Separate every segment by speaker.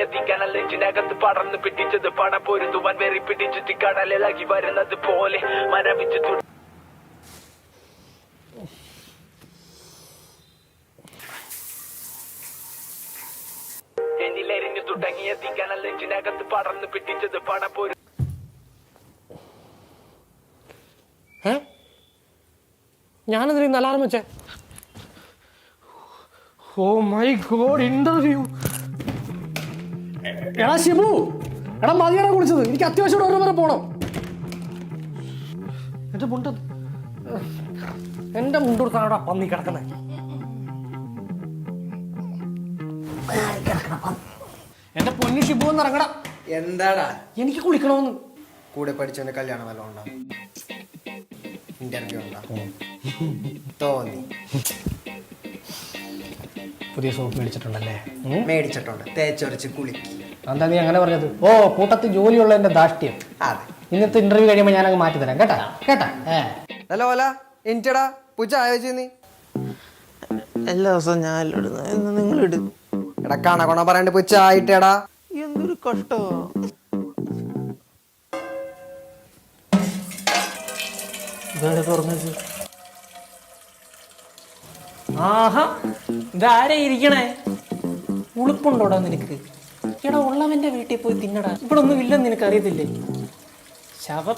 Speaker 1: തുടങ്ങിയ തീക്കനലിനകത്ത് പടർന്നു പിടിച്ചത് പട പൊരുതുവാൻ വെറി പിടിച്ചിട്ട് കടലിളകി വരുന്നത് പോലെ മരവിച്ച് എന്നിലെരിഞ്ഞു തുടങ്ങിയ തീക്കനലിനകത്ത് പടർന്നു പിടിച്ചത് പട പൊരു
Speaker 2: ഞാനെന്തിനാ ഇന്ന് അലാറം വെച്ചേ? Oh my god, interview. എടാ ശിബു, എടാ മതിയാടാ കുളിച്ചത്, എനിക്ക് അത്യാവശ്യം ഓരോ വരെ പോണം. എന്റെ മുണ്ടെടുത്താടാ പന്നി കിടക്കുന്നേ. എന്റെ പൊന്നു ഷിബു ഒന്ന് ഇറങ്ങടാ.
Speaker 3: എന്താടാ?
Speaker 2: എനിക്ക് കുളിക്കണമെന്ന്.
Speaker 3: കൂടെ പഠിച്ചവന്റെ കല്യാണം വല്ലതും ഉണ്ടോ? ഇന്റർവ്യൂ ഉണ്ടോ? തോന്നി.
Speaker 2: പുതിയ സോപ്പ് മേടിച്ചിട്ടുണ്ടല്ലേ?
Speaker 3: മേടിച്ചിട്ടുണ്ട്. തേച്ചൊരച്ച് കുളിക്ക്.
Speaker 2: എന്താ നീ അങ്ങനെ പറഞ്ഞത്? ഓ, കൂട്ടത്തിൽ ജോലിയുള്ള എന്റെ ധാഷ്ട്യം.
Speaker 3: അതെ,
Speaker 2: ഇന്നത്തെ ഇന്റർവ്യൂ കഴിയുമ്പോൾ ഞാൻ അങ്ങ് മാറ്റി തരാം കേട്ടാ കേട്ടാ.
Speaker 3: ഹലോ ഓല എനിച്ചടാ പൂച്ച ആയോചി നീ
Speaker 4: എല്ലാ ദിവസവും ഞാൻ ഇടുന്നു, എന്ന് നിങ്ങൾ ഇടും.
Speaker 3: എടാ കണ പറയണ്ട് പൂച്ച ആയിട്ടേടാ.
Speaker 4: എന്തൊരു കഷ്ടോ.
Speaker 2: ആഹാ, ഇതാരെ ഇരിക്കണേ? ഉളുപ്പുണ്ടോടാ നിനക്ക്? എടാ ഉള്ളവന്റെ വീട്ടിൽ പോയി തിന്നടാ. ഇവിടെ ഒന്നും ഇല്ലെന്ന് നിനക്ക് അറിയത്തില്ലേ? ശവം.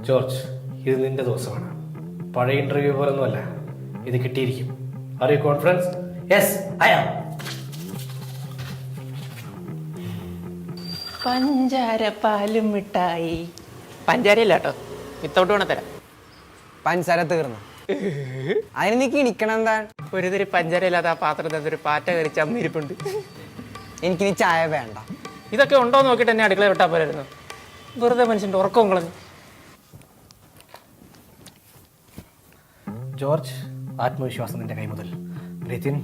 Speaker 2: ജോർജ്, ഇത് നിന്റെ ദിവസമാണ്. പഴയ ഇന്റർവ്യൂ പോലൊന്നുമല്ല, ഇത് കിട്ടിയിരിക്കും. Are you confidence? Yes, I am.
Speaker 4: പഞ്ചാര പാലും മിഠായി. പഞ്ചാരയില്ല കേട്ടോ, വിത്തൗട്ട് വേണം തരാം.
Speaker 3: പഞ്ചസാര തീർന്നു. അതിന് നീ കിണിക്കണം എന്താ?
Speaker 4: ഒരു തിരി പഞ്ചാരയില്ലാത്ത ആ പാത്രത്തിൽ ഒരു പാറ്റ കയറി ചമ്മിരിപ്പുണ്ട്.
Speaker 3: എനിക്കിനി ചായ വേണ്ട.
Speaker 4: ഇതൊക്കെ ഉണ്ടോ നോക്കിയിട്ട് എന്നെ അടുക്കള വിട്ടാൽ പോരായിരുന്നു. വെറുതെ മനുഷ്യൻ്റെ ഉറക്കവും കളഞ്ഞു.
Speaker 2: ജോർജ്, ആത്മവിശ്വാസം നിന്റെ കൈ മുതൽ. Breathe in.